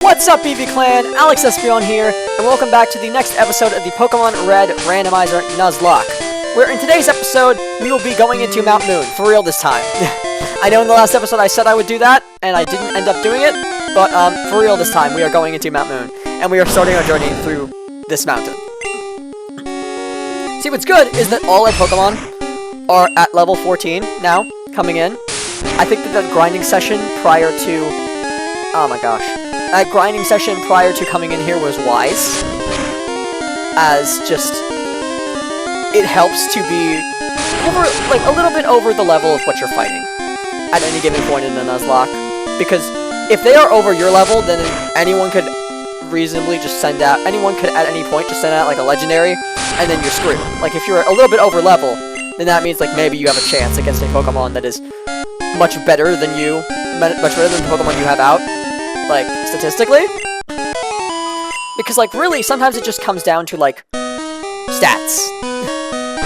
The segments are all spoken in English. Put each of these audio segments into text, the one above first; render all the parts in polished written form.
What's up, BV Clan? Alex Espion here, and welcome back to the next episode of the Pokemon Red Randomizer Nuzlocke, where in today's episode, we will be going into Mount Moon, for real this time. I know in the last episode I said I would do that, and I didn't end up doing it, but for real this time, we are going into Mount Moon, and we are starting our journey through this mountain. See, what's good is that all our Pokemon are at level 14 now, coming in. I think that grinding session prior to... oh my gosh. That grinding session prior to coming in here was wise, as just, it helps to be over, like, a little bit over the level of what you're fighting at any given point in the Nuzlocke, because if they are over your level, then anyone could reasonably just send out, anyone could at any point just send out, like, a legendary, and then you're screwed. Like, if you're a little bit over level, then that means, like, maybe you have a chance against a Pokemon that is much better than you, much better than the Pokemon you have out. Like, statistically? Because, like, really, sometimes it just comes down to, like, stats.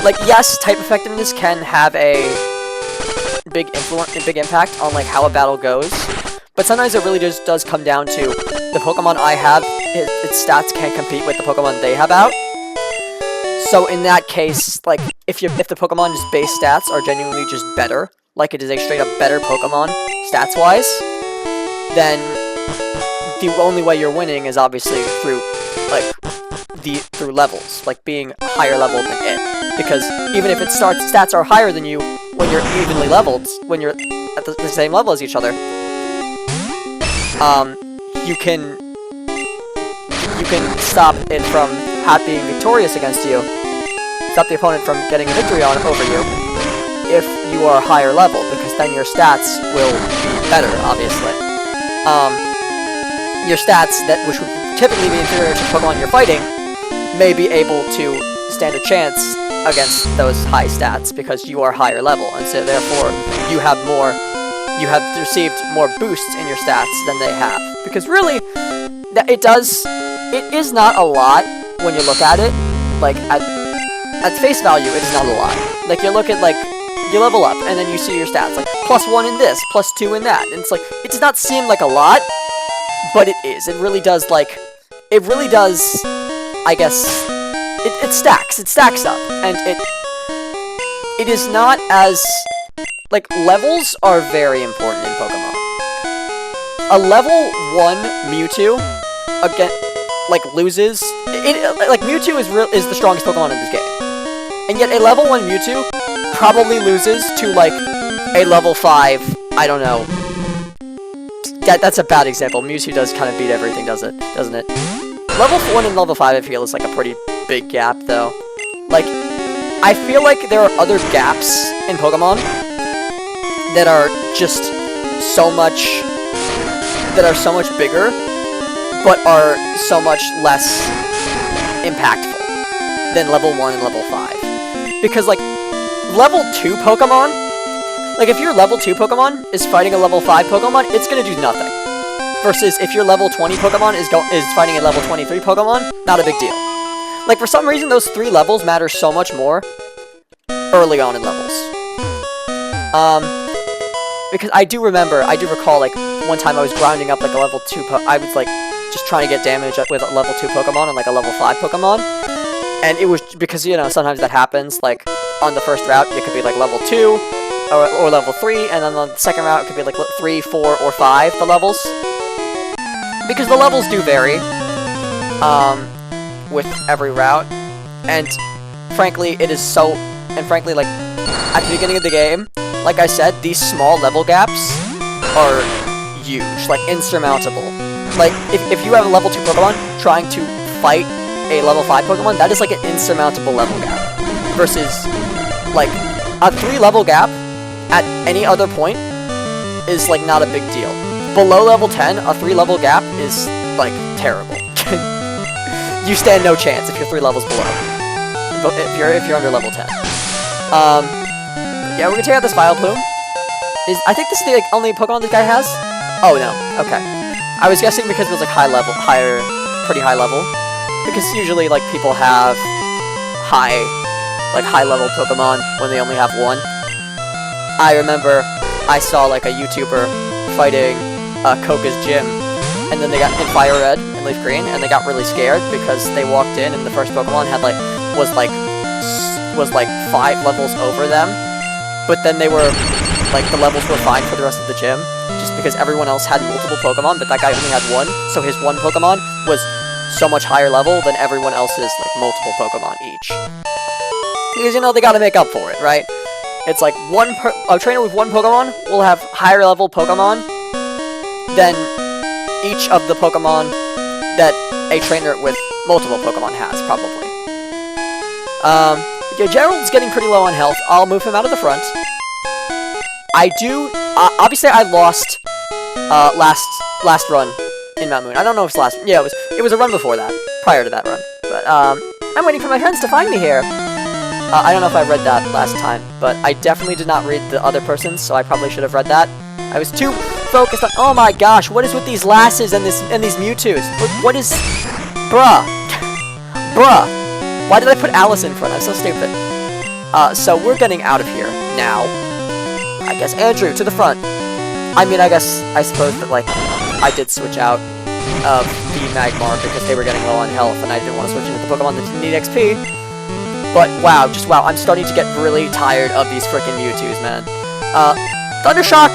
Like, yes, type effectiveness can have a big impact on, like, how a battle goes, but sometimes it really just does come down to the Pokemon I have, its stats can't compete with the Pokemon they have out. So, in that case, like, if the Pokemon's base stats are genuinely just better, like it is a straight-up better Pokemon, stats-wise, then the only way you're winning is obviously through, like, through levels, like being higher level than it. Because even if its stats are higher than you when you're evenly leveled, when you're at the same level as each other, you can stop it from being victorious against you, stop the opponent from getting a victory over you, if you are higher level, because then your stats will be better, obviously. Your stats, which would typically be inferior to the Pokemon you're fighting, may be able to stand a chance against those high stats because you are higher level, and so therefore you have received more boosts in your stats than they have. Because really, it is not a lot when you look at it. Like, at face value, it is not a lot. Like, you look at, like, you level up, and then you see your stats, like, +1 in this, +2 in that, and it's like, it does not seem like a lot, but it is. It really does, I guess, it stacks up, and it is not as, like, levels are very important in Pokemon. A level 1 Mewtwo, again, like, loses, like, Mewtwo is the strongest Pokemon in this game, and yet a level 1 Mewtwo probably loses to, like, a level 5, I don't know. That's a bad example. Mewtwo does kind of beat everything, doesn't it? Level 1 and level 5, I feel, is, like, a pretty big gap, though. Like, I feel like there are other gaps in Pokemon that are just so much bigger, but are so much less impactful than level 1 and level 5. Because, like, level 2 Pokemon, like, if your level 2 Pokemon is fighting a level 5 Pokemon, it's gonna do nothing. Versus if your level 20 Pokemon is fighting a level 23 Pokemon, not a big deal. Like, for some reason, those 3 levels matter so much more early on in levels. Because I do recall, like, one time I was grinding up, like, a level 2 I was, like, just trying to get damage with a level 2 Pokemon and, like, a level 5 Pokemon. And it was, because, you know, sometimes that happens, like, on the first route, it could be, like, level 2, or level 3, and then on the second route, it could be, like, 3, 4, or 5, the levels. Because the levels do vary, with every route, and frankly, like, at the beginning of the game, like I said, these small level gaps are huge, like, insurmountable. Like, if you have a level 2 Pokemon trying to fight a level 5 Pokemon, that is, like, an insurmountable level gap. Versus, like, a 3 level gap at any other point is, like, not a big deal. Below level 10, a 3 level gap is, like, terrible. You stand no chance if you're 3 levels below. If you're under level 10. Yeah, we're gonna check out this Vileplume. I think this is the, like, only Pokemon this guy has? Oh, no. Okay. I was guessing because it was, like, pretty high level. Because usually, like, people have high-level Pokemon when they only have one. I remember I saw, like, a YouTuber fighting Koka's gym and then they got in Fire Red and Leaf Green, and they got really scared because they walked in and the first Pokemon had was 5 levels over them, but then they were the levels were fine for the rest of the gym, just because everyone else had multiple Pokemon, but that guy only had one, so his one Pokemon was so much higher level than everyone else's multiple Pokemon each. Because they gotta make up for it, right? It's like a trainer with one Pokemon will have higher level Pokemon than each of the Pokemon that a trainer with multiple Pokemon has, probably. Yeah, Gerald's getting pretty low on health. I'll move him out of the front. I do, obviously I lost, last run in Mount Moon. I don't know if it's last, yeah, it was a run before that, prior to that run. But, I'm waiting for my friends to find me here. I don't know if I read that last time, but I definitely did not read the other person's, so I probably should have read that. I was too focused on, oh my gosh, what is with these lasses and these Mewtwo's? What is, bruh. Bruh. Why did I put Alice in front? I'm so stupid. So we're getting out of here now. I guess Andrew, to the front. I mean, I suppose that, I did switch out of the Magmar because they were getting low on health, and I didn't want to switch into the Pokemon that didn't need XP. But, wow, just wow, I'm starting to get really tired of these frickin' Mewtwo's, man. Thundershock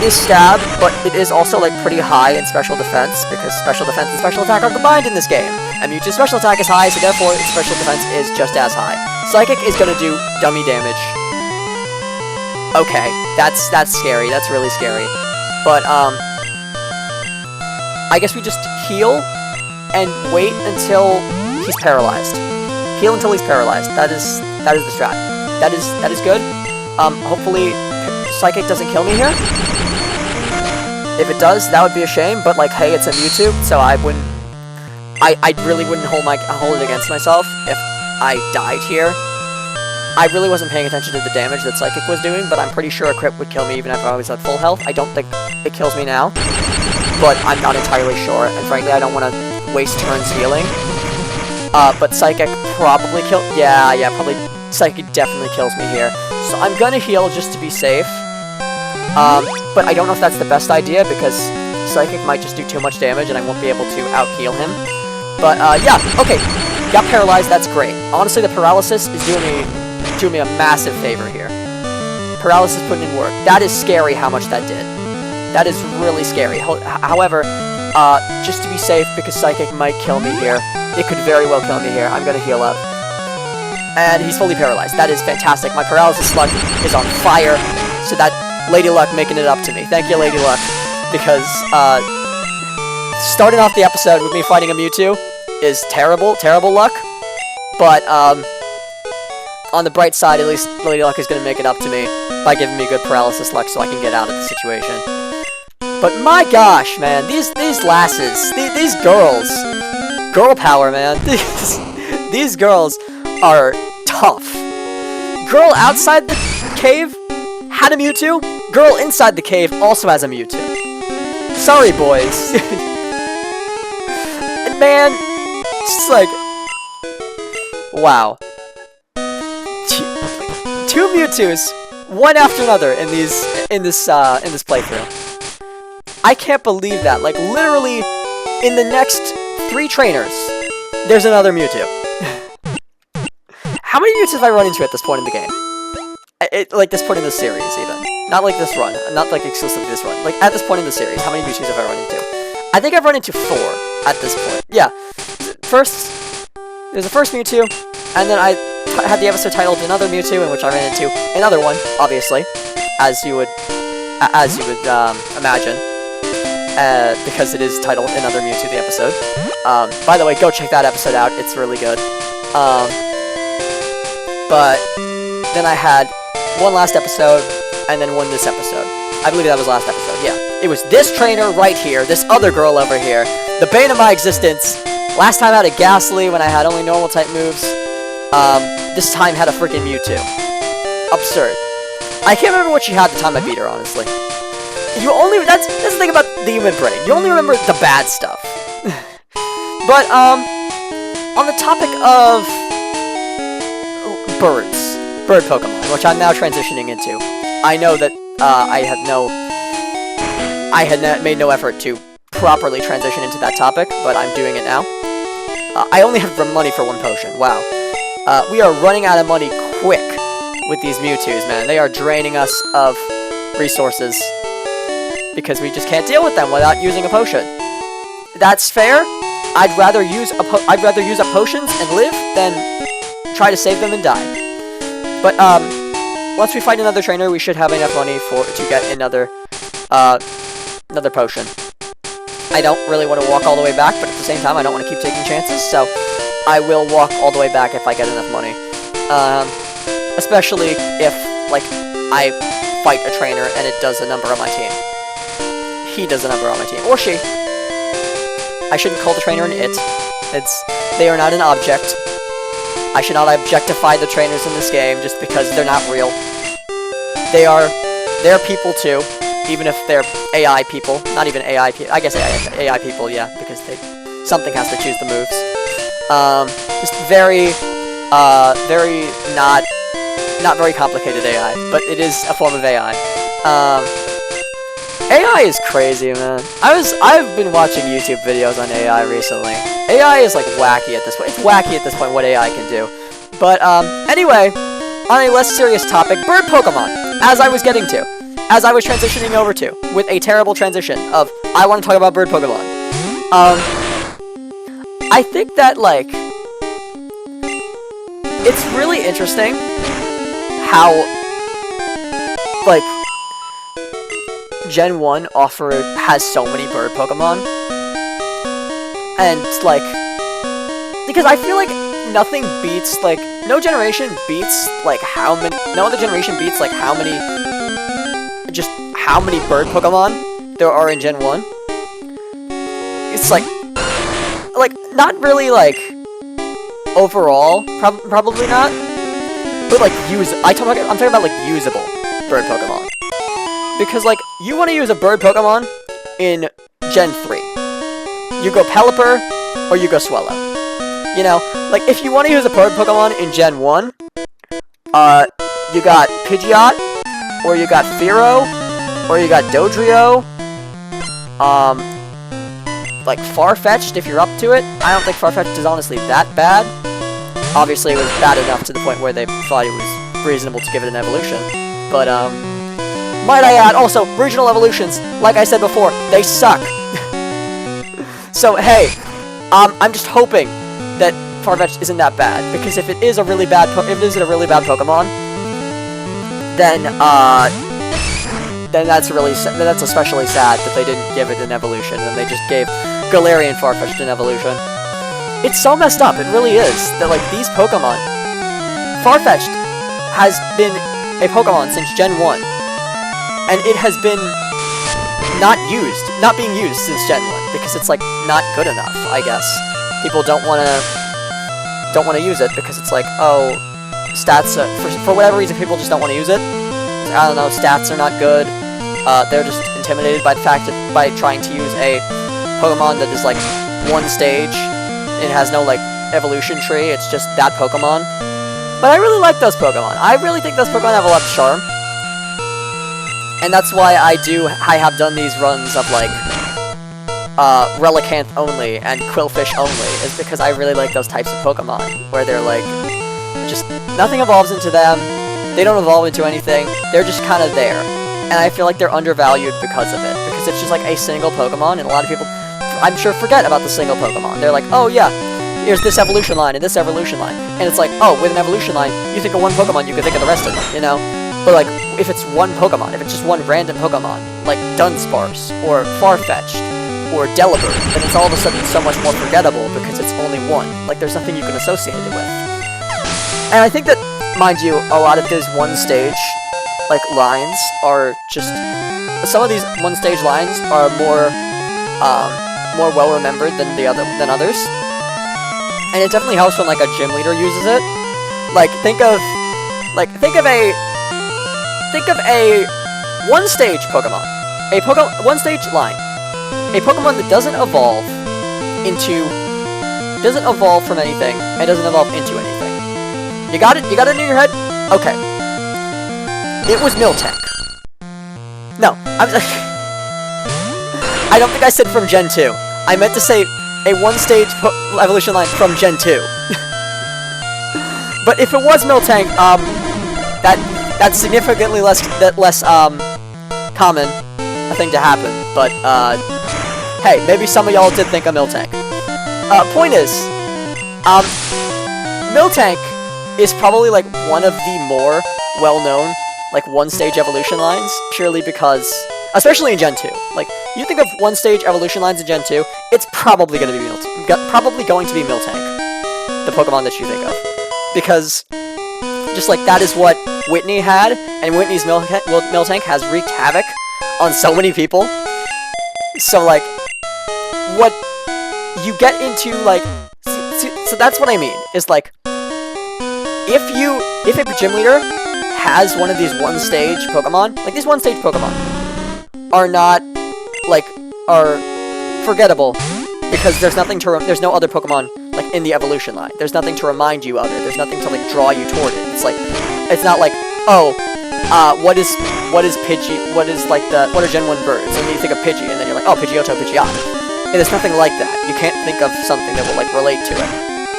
is stab, but it is also, pretty high in special defense, because special defense and special attack are combined in this game. And Mewtwo's special attack is high, so therefore its special defense is just as high. Psychic is gonna do dummy damage. Okay, that's scary, that's really scary. But, I guess we just heal and wait until he's paralyzed. Heal until he's paralyzed. That is the strat. That is good. Hopefully Psychic doesn't kill me here. If it does, that would be a shame, but hey, it's a Mewtwo, so I really wouldn't hold it against myself if I died here. I really wasn't paying attention to the damage that Psychic was doing, but I'm pretty sure a crit would kill me even if I was at full health. I don't think it kills me now, but I'm not entirely sure, and frankly, I don't want to waste turns healing. But Psychic probably probably Psychic definitely kills me here. So I'm gonna heal just to be safe. But I don't know if that's the best idea, because Psychic might just do too much damage and I won't be able to out-heal him. But, yeah, okay. Got paralyzed, that's great. Honestly, the paralysis is doing me a massive favor here. Paralysis putting in work. That is scary how much that did. That is really scary. However, just to be safe, because Psychic might kill me here. It could very well kill me here. I'm gonna heal up. And he's fully paralyzed. That is fantastic. My paralysis slug is on fire. So that Lady Luck making it up to me. Thank you, Lady Luck. Because, starting off the episode with me fighting a Mewtwo is terrible, terrible luck. But, on the bright side, at least Lady Luck is gonna make it up to me by giving me good paralysis luck so I can get out of the situation. But my gosh, man, these lasses, these girls, girl power, man. These girls are tough. Girl outside the cave had a Mewtwo. Girl inside the cave also has a Mewtwo. Sorry, boys. And man, it's wow. Two Mewtwo's, one after another in this playthrough. I can't believe that. Literally, in the next 3 trainers, there's another Mewtwo. How many Mewtwo's have I run into at this point in the game? This point in the series, even. Not this run. Not exclusively this run. At this point in the series, how many Mewtwo's have I run into? I think I've run into 4 at this point. Yeah. There's the first Mewtwo, and then I had the episode titled Another Mewtwo, in which I ran into another one, obviously, as you would imagine. Because it is titled Another Mewtwo, the episode. By the way, go check that episode out, it's really good. But then I had one last episode, and then one this episode. I believe that was last episode, yeah. It was this trainer right here, this other girl over here, the bane of my existence. Last time I had a Ghastly when I had only normal type moves. This time had a freaking Mewtwo. Absurd. I can't remember what she had the time I beat her, honestly. That's the thing about the human brain. You only remember the bad stuff. But, on the topic of bird Pokemon, which I'm now transitioning into, I know that, I had made no effort to properly transition into that topic, but I'm doing it now. I only have money for one potion. Wow. We are running out of money quick with these Mewtwo's, man. They are draining us of resources because we just can't deal with them without using a potion. That's fair. I'd rather use up potions and live than try to save them and die. But once we find another trainer, we should have enough money to get another potion. I don't really want to walk all the way back, but at the same time, I don't want to keep taking chances, so I will walk all the way back if I get enough money. Especially if, like, I fight a trainer and it does a number on my team. He does a number on my team. Or she. I shouldn't call the trainer an it. They are not an object. I should not objectify the trainers in this game just because they're not real. They're people too, even if they're AI people. Not even AI people. I guess AI people, yeah, because something has to choose the moves. Just very not very complicated AI, but it is a form of AI. AI is crazy, man. I've been watching YouTube videos on AI recently. AI is like wacky at this point. It's wacky at this point what AI can do. But anyway, on a less serious topic, bird Pokemon, as I was transitioning over to, with a terrible transition of, I want to talk about bird Pokemon. I think that, like, it's really interesting how, like, Gen 1 has so many bird Pokemon. And, like, because I feel like nothing beats, like, no other generation beats, like, how many bird Pokemon there are in Gen 1. It's, like, not really, like, overall, probably not, but, like, I'm talking about, like, usable bird Pokemon. Because, like, you want to use a bird Pokemon in Gen 3. You go Pelipper, or you go Swellow. You know, like, if you want to use a bird Pokemon in Gen 1, you got Pidgeot, or you got Fearow, or you got Dodrio, like, Farfetch'd if you're up to it. I don't think Farfetch'd is honestly that bad. Obviously, it was bad enough to the point where they thought it was reasonable to give it an evolution. But, might I add, also, regional evolutions, like I said before, they suck. So, hey, I'm just hoping that Farfetch'd isn't that bad, because if it is a really bad Pokemon, then that's especially sad that they didn't give it an evolution, and they just gave Galarian Farfetch'd an evolution. It's so messed up, it really is, that, like, these Pokemon, Farfetch'd has been a Pokemon since Gen 1, and it has been not being used since Gen 1, because it's, like, not good enough, I guess. People don't wanna use it, because it's like, oh, stats, for whatever reason, people just don't want to use it. I don't know, stats are not good. They're just intimidated by the fact that by trying to use a Pokemon that is, like, one stage, it has no, like, evolution tree, it's just that Pokemon. But I really like those Pokemon. I really think those Pokemon have a lot of charm. And that's why I have done these runs of, like, Relicanth only and Qwilfish only, is because I really like those types of Pokemon, where they're, like, just, nothing evolves into them, they don't evolve into anything, they're just kind of there. And I feel like they're undervalued because of it, because it's just, like, a single Pokemon, and a lot of people, I'm sure, forget about the single Pokemon. They're like, oh yeah, here's this evolution line and this evolution line, and it's like, oh, with an evolution line, you think of one Pokemon, you can think of the rest of them, you know? But, like, if it's one Pokemon, if it's just one random Pokemon, like Dunsparce, or Farfetch'd, or Delibird, then it's all of a sudden so much more forgettable because it's only one. Like, there's nothing you can associate it with. And I think that, mind you, a lot of those one-stage, like, lines are just... Some of these one-stage lines are more well-remembered than others. And it definitely helps when, like, a gym leader uses it. Like, think of a one-stage Pokemon. One-stage line. A Pokemon that doesn't evolve from anything, and doesn't evolve into anything. You got it? You got it in your head? Okay. It was Miltank. No, I don't think I said from Gen 2. I meant to say a one-stage evolution line from Gen 2. But if it was Miltank, that's significantly less common a thing to happen. But hey, maybe some of y'all did think of Miltank. Point is, Miltank is probably like one of the more well-known like one-stage evolution lines, purely because, especially in Gen 2, like you think of one-stage evolution lines in Gen 2, it's probably going to be Miltank, the Pokemon that you think of, because just like that is what Whitney had, and Whitney's Miltank has wreaked havoc on so many people. So like, what you get into like, so that's what I mean, is like, if a gym leader has one of these one-stage Pokemon, like these one-stage Pokemon are not, like, are forgettable, because there's no other Pokemon, like, in the evolution line. There's nothing to remind you of it. There's nothing to, like, draw you toward it. It's like, it's not like, oh, what is Pidgey, what are Gen 1 birds? And then you think of Pidgey, and then you're like, oh, Pidgeotto, Pidgeot. And there's nothing like that. You can't think of something that will, like, relate to it,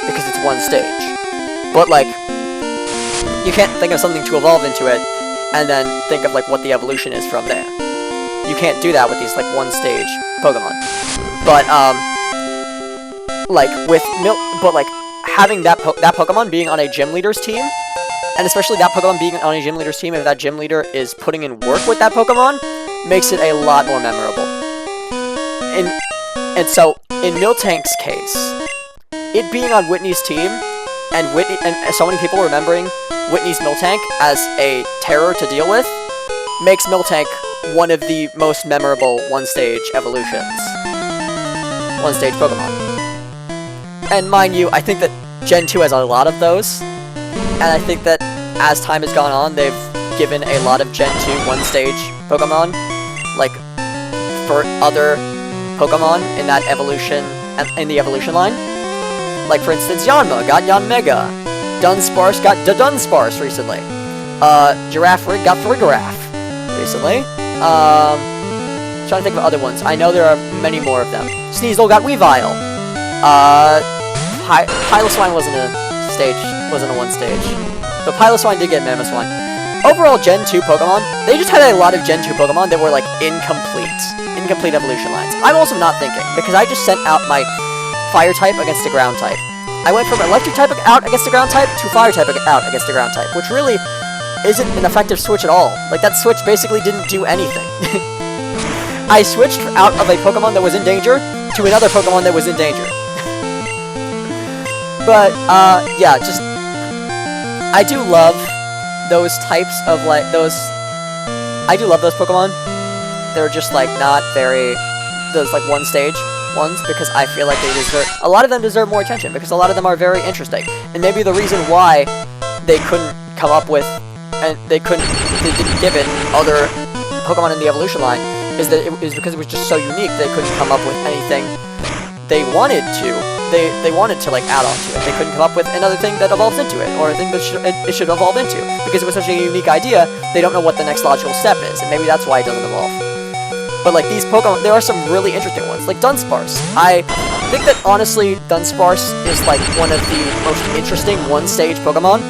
because it's one stage. But, like, you can't think of something to evolve into it, and then think of, like, what the evolution is from there. You can't do that with these, like, one-stage Pokemon. But, like, having that Pokemon being on a gym leader's team, and especially that Pokemon being on a gym leader's team, if that gym leader is putting in work with that Pokemon, makes it a lot more memorable. And so, in Miltank's case, it being on Whitney's team, and so many people remembering Whitney's Miltank as a terror to deal with, makes Miltank one of the most memorable one-stage evolutions. One-stage Pokemon. And mind you, I think that Gen 2 has a lot of those, and I think that as time has gone on, they've given a lot of Gen 2 one-stage Pokemon, like, for other Pokemon in that evolution, in the evolution line. Like, for instance, Yanma got Yanmega. Dunsparce got Dunsparce recently. Girafarig got Farigiraf recently. Trying to think of other ones. I know there are many more of them. Sneasel got Weavile. Piloswine wasn't a one stage. But Piloswine did get Mamoswine. Overall, Gen 2 Pokemon, they just had a lot of Gen 2 Pokemon that were, like, incomplete evolution lines. I'm also not thinking, because I just sent out my Fire type against a Ground type. I went from Electric type out against a Ground type to Fire type out against a Ground type, which really isn't an effective switch at all. Like, that switch basically didn't do anything. I switched out of a Pokemon that was in danger to another Pokemon that was in danger. But, yeah, just, I do love those types of, like, I do love those Pokemon. They're just, like, not very, those, like, one-stage ones, because I feel like a lot of them deserve more attention, because a lot of them are very interesting. And maybe the reason why they couldn't come up with, and they didn't give it other Pokemon in the evolution line, is that it was because it was just so unique, they couldn't come up with anything they wanted to. They wanted to, like, add on to it. They couldn't come up with another thing that evolves into it, or a thing that it should evolve into. Because it was such a unique idea, they don't know what the next logical step is, and maybe that's why it doesn't evolve. But, like, these Pokemon, there are some really interesting ones, like Dunsparce. I think that, honestly, Dunsparce is, like, one of the most interesting one-stage Pokemon.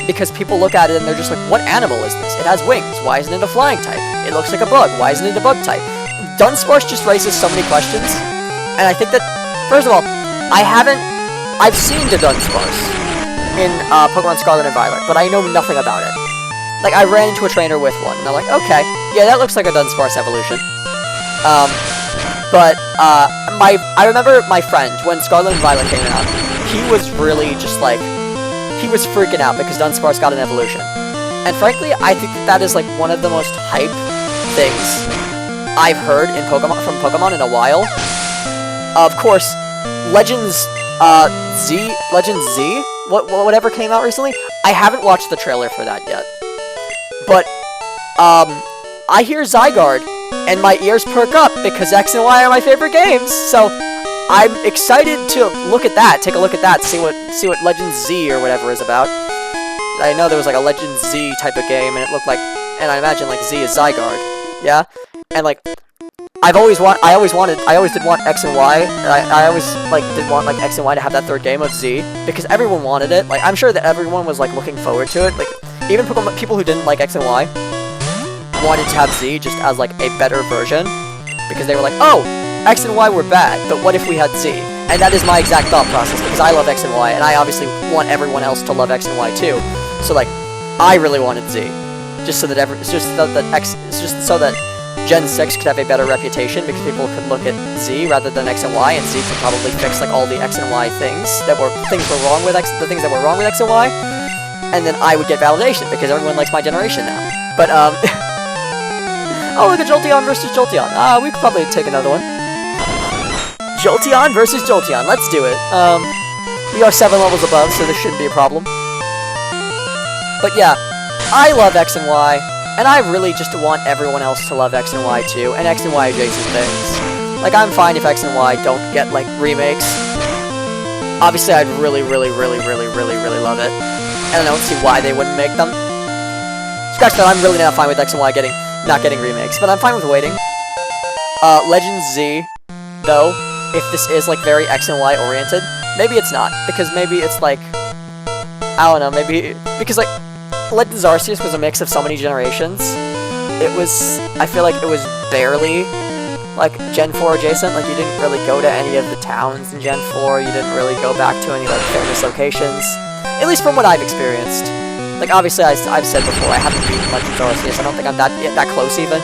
Because people look at it and they're just like, what animal is this? It has wings. Why isn't it a flying type? It looks like a bug. Why isn't it a bug type? Dunsparce just raises so many questions. And I think that, first of all, I've seen the Dunsparce in Pokemon Scarlet and Violet, but I know nothing about it. Like, I ran into a trainer with one, and I'm like, okay, yeah, that looks like a Dunsparce evolution. I remember my friend, when Scarlet and Violet came out, he was really just like, he was freaking out because Dunsparce got an evolution. And frankly, I think that is, like, one of the most hype things I've heard in from Pokemon in a while. Of course, Legends Z, whatever came out recently, I haven't watched the trailer for that yet. But, I hear Zygarde, and my ears perk up, because X and Y are my favorite games, so I'm excited to look at that, take a look at that, see what Legends Z or whatever is about. I know there was, like, a Legends Z type of game, and it looked like, and I imagine, like, Z is Zygarde, yeah? And, like, I always did want X and Y. I always like did want like X and Y to have that third game of Z because everyone wanted it. Like I'm sure that everyone was like looking forward to it. Like even people who didn't like X and Y wanted to have Z just as like a better version because they were like, oh, X and Y were bad, but what if we had Z? And that is my exact thought process because I love X and Y, and I obviously want everyone else to love X and Y too. So like, I really wanted Z, just so that Gen 6 could have a better reputation because people could look at Z rather than X and Y, and Z could probably fix like all the X and Y things that were wrong with X and Y, and then I would get validation because everyone likes my generation now. But oh, look at Jolteon versus Jolteon. We could probably take another one. Jolteon versus Jolteon. Let's do it. We are 7 levels above, so this shouldn't be a problem. But yeah, I love X and Y, and I really just want everyone else to love X and Y too, and X and Y adjacent things. Like, I'm fine if X and Y don't get, like, remakes. Obviously, I'd really love it. And I don't see why they wouldn't make them. Scratch that, I'm really not fine with X and Y not getting remakes, but I'm fine with waiting. Legend Z, though, if this is, like, very X and Y oriented, maybe it's not, because maybe it's, like, I don't know, maybe, because, like, Legends Arceus was a mix of so many generations. I feel like it was barely, like, Gen 4 adjacent. Like, you didn't really go to any of the towns in Gen 4. You didn't really go back to any, like, famous locations. At least from what I've experienced. Like, obviously, I've said before, I haven't beaten Legends Arceus. I don't think I'm that close, even.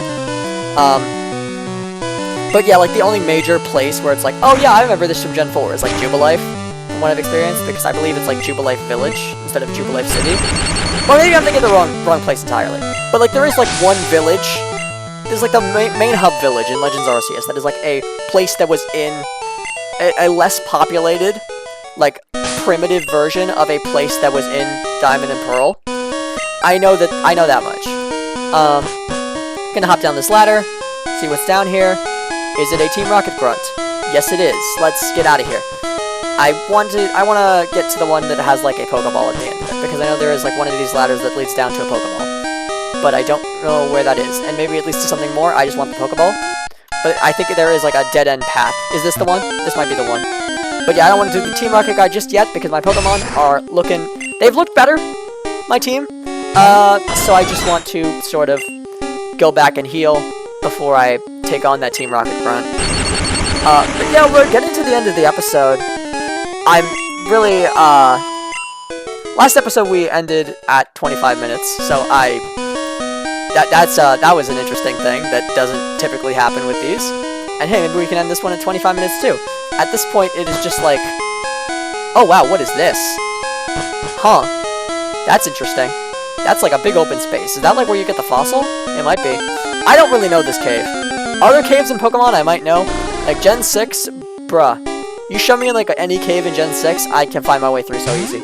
But yeah, like, the only major place where it's like, oh yeah, I remember this from Gen 4 is, like, Jubilife, from what I've experienced, because I believe it's, like, Jubilife Village instead of Jubilife City. Or maybe I'm thinking of the wrong place entirely. But, like, there is, like, one village. There's, like, the main hub village in Legends Arceus that is, like, a place that was in a less populated, like, primitive version of a place that was in Diamond and Pearl. I know that much. Gonna hop down this ladder, see what's down here. Is it a Team Rocket grunt? Yes, it is. Let's get out of here. I want to get to the one that has, like, a Pokeball at the end of it, because I know there is, like, one of these ladders that leads down to a Pokeball. But I don't know where that is, and maybe it leads to something more. I just want the Pokeball. But I think there is, like, a dead-end path. Is this the one? This might be the one. But yeah, I don't want to do the Team Rocket guide just yet, because my Pokemon are looking... They've looked better, my team. So I just want to sort of go back and heal before I take on that Team Rocket grunt. But yeah, we're getting to the end of the episode. I'm really, last episode we ended at 25 minutes, so that was an interesting thing that doesn't typically happen with these. And hey, maybe we can end this one at 25 minutes too. At this point, it is just like, oh wow, what is this? Huh, that's interesting. That's like a big open space. Is that like where you get the fossil? It might be. I don't really know this cave. Are there caves in Pokemon I might know? Like Gen 6? Bruh. You show me in like any cave in Gen 6, I can find my way through so easy.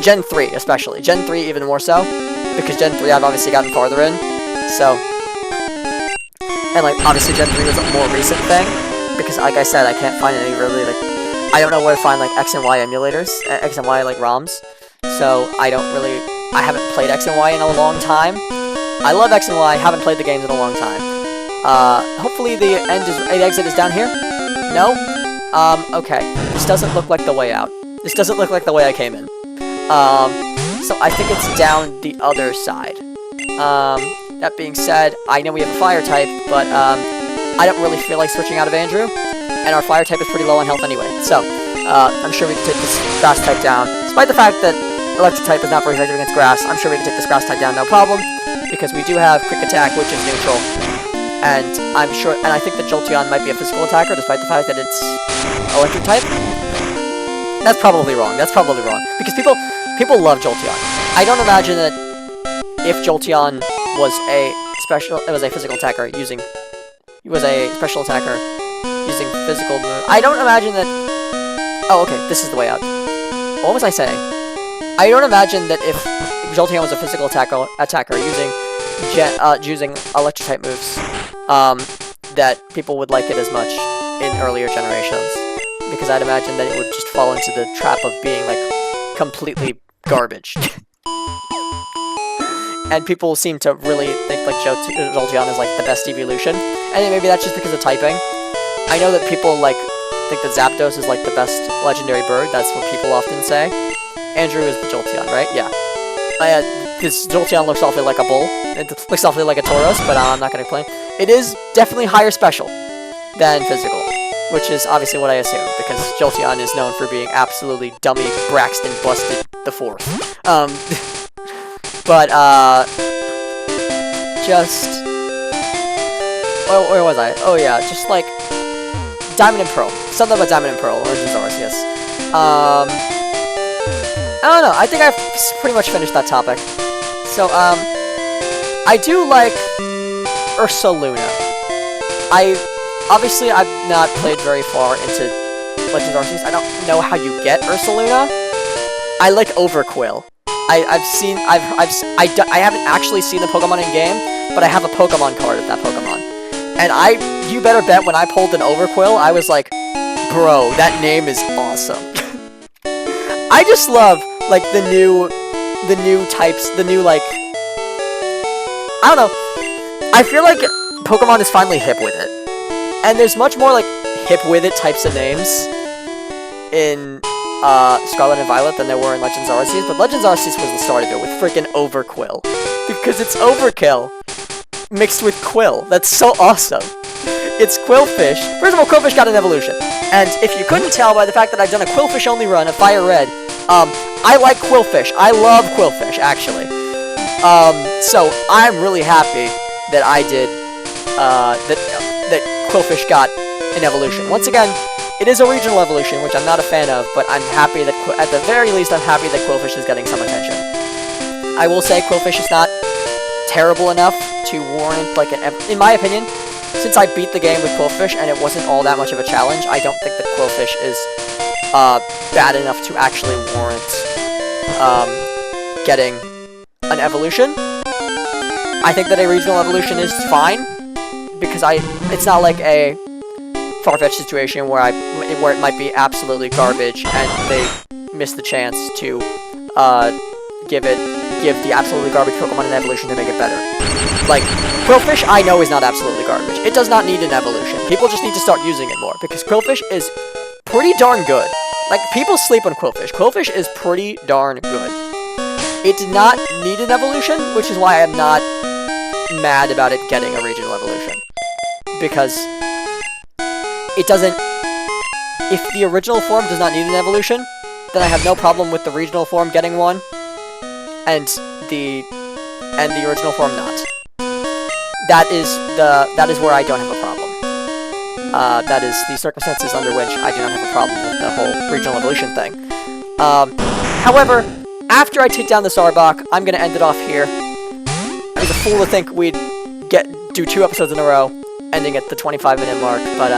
Gen 3 especially. Gen 3 even more so. Because Gen 3 I've obviously gotten farther in. So. And like obviously Gen 3 was a more recent thing. Because like I said, I can't find any really like... I don't know where to find like X and Y emulators. X and Y like ROMs. So I haven't played X and Y in a long time. I love X and Y, haven't played the games in a long time. Hopefully the exit is down here? No? Okay. This doesn't look like the way out. This doesn't look like the way I came in. So I think it's down the other side. That being said, I know we have a fire type, but, I don't really feel like switching out of Andrew. And our fire type is pretty low on health anyway. So, I'm sure we can take this grass type down. Despite the fact that electric type is not very effective against grass, I'm sure we can take this grass type down no problem. Because we do have quick attack, which is neutral. And I'm sure, and I think that Jolteon might be a physical attacker, despite the fact that it's electric type. That's probably wrong. That's probably wrong. Because people love Jolteon. I don't imagine that if Jolteon was a physical attacker using physical move. I don't imagine that. Oh, okay. This is the way out. What was I saying? I don't imagine that if Jolteon was a physical attacker using electric type moves, that people would like it as much in earlier generations. Because I'd imagine that it would just fall into the trap of being, like, completely garbage. and people seem to really think like Jolteon is like the best evolution, and maybe that's just because of typing. I know that people like think that Zapdos is like the best legendary bird. That's what people often say. Andrew is the Jolteon, right? Yeah. This Jolteon looks awfully like a bull. It looks awfully like a Tauros, but I'm not going to complain. It is definitely higher special than physical, which is obviously what I assume, because Jolteon is known for being absolutely dummy Braxton busted the fourth. But, just... Where was I? Oh yeah, just like... Diamond and Pearl. Something about Diamond and Pearl, Legends Arceus. I don't know, I think I've pretty much finished that topic. So, I do like Ursaluna. Obviously, I've not played very far into Legends Arceus. I don't know how you get Ursaluna. I like Overquill. I haven't actually seen the Pokemon in game, but I have a Pokemon card of that Pokemon. And you better bet when I pulled an Overquill, I was like, bro, that name is awesome. I just love, like, the new types, the new, like, I don't know. I feel like Pokemon is finally hip with it. And there's much more, like, hip with it types of names in Scarlet and Violet than there were in Legends Arceus, but Legends Arceus was the start of it with freaking Overquill. Because it's Overkill mixed with Quill. That's so awesome. It's Qwilfish. First of all, Qwilfish got an evolution. And if you couldn't tell by the fact that I've done a Qwilfish only run of Fire Red, I like Qwilfish. I love Qwilfish, actually. So I'm really happy that I did, that Qwilfish got an evolution. Once again, it is a regional evolution, which I'm not a fan of, but I'm happy that, at the very least, I'm happy that Qwilfish is getting some attention. I will say Qwilfish is not terrible enough to warrant, like, in my opinion, since I beat the game with Qwilfish and it wasn't all that much of a challenge, I don't think that Qwilfish is, bad enough to actually warrant, getting an evolution. I think that a regional evolution is fine, because it's not like a far-fetched situation where it might be absolutely garbage and they miss the chance to give the absolutely garbage Pokemon an evolution to make it better. Like, Qwilfish I know is not absolutely garbage. It does not need an evolution. People just need to start using it more, because Qwilfish is pretty darn good. Like, people sleep on Qwilfish. Qwilfish is pretty darn good. It did not need an evolution, which is why I'm not mad about it getting a regional evolution. Because it doesn't... If the original form does not need an evolution, then I have no problem with the regional form getting one, and the original form not. That is where I don't have a problem. That is the circumstances under which I do not have a problem with the whole regional evolution thing. However, after I take down this Arbok, I'm gonna end it off here. I was a fool to think we'd do 2 episodes in a row, ending at the 25-minute mark, but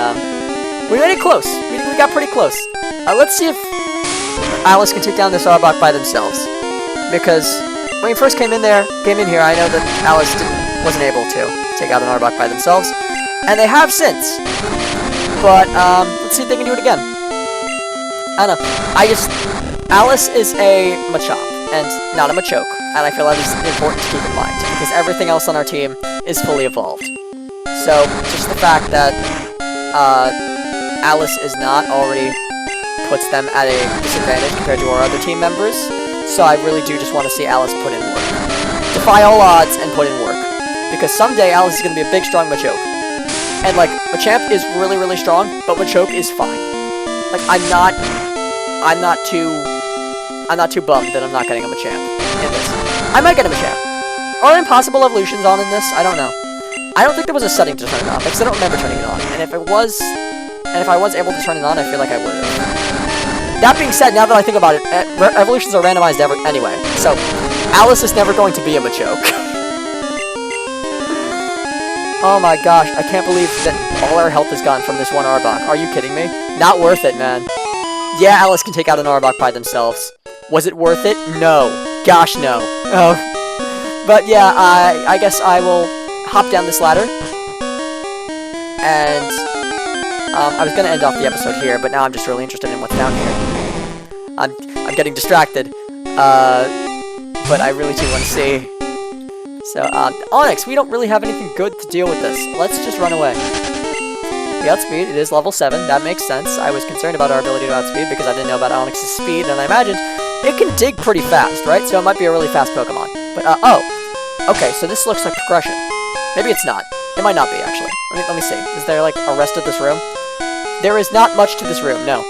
we made it close. We got pretty close. Let's see if Alice can take down this Arbok by themselves, because when we first came in here, I know that Alice wasn't able to take out an Arbok by themselves, and they have since. But let's see if they can do it again. I don't know. Alice is a Machop and not a Machoke, and I feel that is important to keep in mind, because everything else on our team is fully evolved. So just the fact that Alice is not already puts them at a disadvantage compared to our other team members. So I really do just want to see Alice put in work. Defy all odds and put in work. Because someday Alice is going to be a big, strong Machoke. And, like, Machamp is really, really strong, but Machoke is fine. Like, I'm not too bummed that I'm not getting a Machamp in this. I might get a Machamp. Are impossible evolutions on in this? I don't know. I don't think there was a setting to turn it on, because I don't remember turning it on. And if I was able to turn it on, I feel like I would have. That being said, now that I think about it, evolutions are randomized anyway, so Alice is never going to be a Machoke. Oh my gosh, I can't believe that all our health is gone from this one Arbok. Are you kidding me? Not worth it, man. Yeah, Alice can take out an Arbok by themselves. Was it worth it? No. Gosh, no. Oh. But yeah, I guess I will hop down this ladder. And I was going to end off the episode here, but now I'm just really interested in what's down here. I'm getting distracted. But I really do want to see So, Onyx, we don't really have anything good to deal with this. Let's just run away. We outspeed. It is level 7. That makes sense. I was concerned about our ability to outspeed because I didn't know about Onyx's speed, and I imagined it can dig pretty fast, right? So it might be a really fast Pokemon. But, oh. Okay, so this looks like progression. Maybe it's not. It might not be, actually. Let me see. Is there, like, a rest of this room? There is not much to this room, no.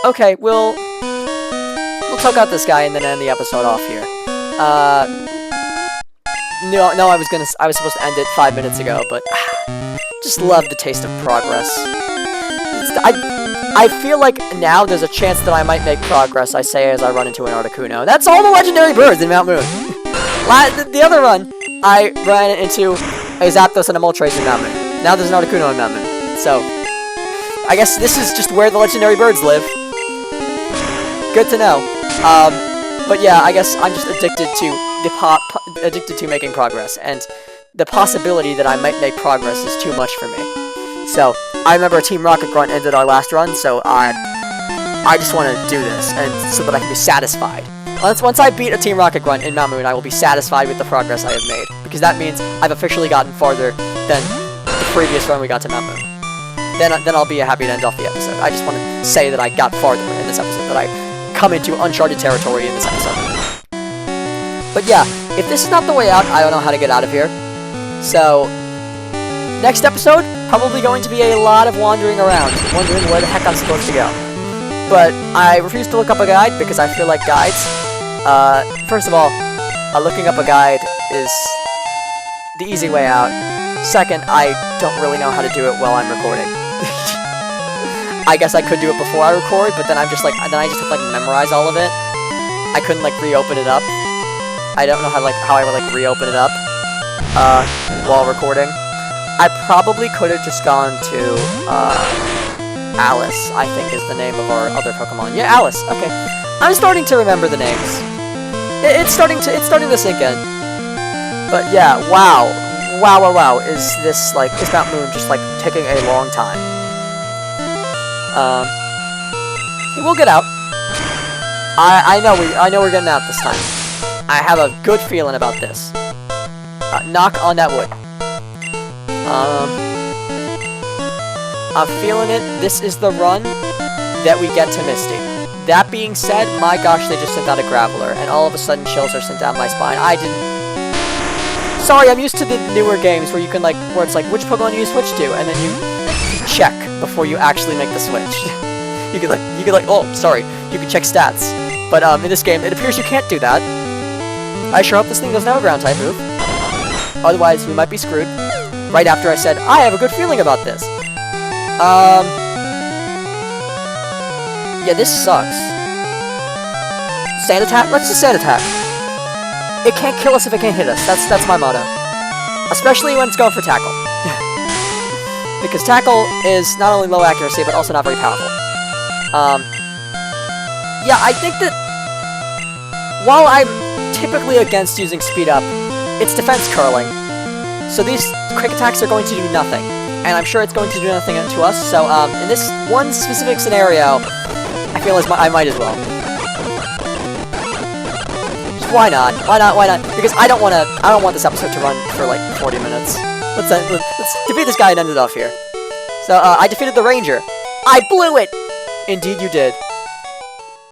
Okay, we'll choke out this guy and then end the episode off here. No, I was supposed to end it 5 minutes ago, but just love the taste of progress. I feel like now there's a chance that I might make progress, I say as I run into an Articuno. That's all the legendary birds in Mount Moon. The other run, I ran into a Zapdos and a Moltres in Mount Moon. Now there's an Articuno in Mount Moon. So, I guess this is just where the legendary birds live. Good to know. But yeah, I guess I'm just addicted to making progress, and the possibility that I might make progress is too much for me. So, I remember Team Rocket Grunt ended our last run, so I just want to do this, and so that I can be satisfied. Once I beat a Team Rocket Grunt in Mount Moon, I will be satisfied with the progress I have made, because that means I've officially gotten farther than the previous run we got to Mount Moon. Then I'll be happy to end off the episode. I just want to say that I got farther in this episode, that I come into uncharted territory in this episode. But yeah, if this is not the way out, I don't know how to get out of here. So, next episode, probably going to be a lot of wandering around, wondering where the heck I'm supposed to go. But I refuse to look up a guide because I feel like guides, first of all, looking up a guide is the easy way out. Second, I don't really know how to do it while I'm recording. I guess I could do it before I record, but then I just have to like memorize all of it. I couldn't like reopen it up. I don't know how I would like reopen it up while recording. I probably could have just gone to Alice, I think is the name of our other Pokemon. Yeah, Alice. Okay, I'm starting to remember the names. It's starting to sink in. But yeah, wow. Is Mount Moon just like taking a long time? We'll get out. I know we're getting out this time. I have a good feeling about this. Knock on that wood. I'm feeling it. This is the run that we get to Misty. That being said, my gosh, they just sent out a Graveler, and all of a sudden chills are sent down my spine. Sorry, I'm used to the newer games where you can where it's like, which Pokemon do you switch to, and then you check before you actually make the switch. you can check stats. But in this game, it appears you can't do that. I sure hope this thing doesn't have a ground type move. Otherwise, we might be screwed. Right after I said, I have a good feeling about this. Yeah, this sucks. Sand attack? Let's just sand attack. It can't kill us if it can't hit us. That's my motto. Especially when it's going for tackle. Because tackle is not only low accuracy, but also not very powerful. Yeah, I think that while I'm typically against using speed up, it's defense curling. So these quick attacks are going to do nothing. And I'm sure it's going to do nothing to us. So, in this one specific scenario, I feel I might as well. Just why not? Why not? Because I don't want this episode to run for like 40 minutes. Let's defeat this guy and end it off here. So, I defeated the Ranger. I blew it! Indeed you did.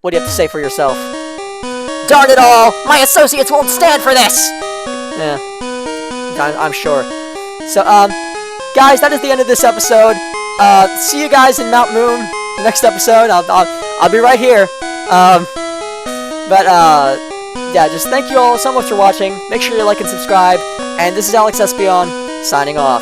What do you have to say for yourself? Darn it all! My associates won't stand for this! Yeah. I'm sure. So, guys, that is the end of this episode. See you guys in Mount Moon. The next episode, I'll be right here. Yeah, just thank you all so much for watching. Make sure you like and subscribe. And this is Alex Espion, signing off.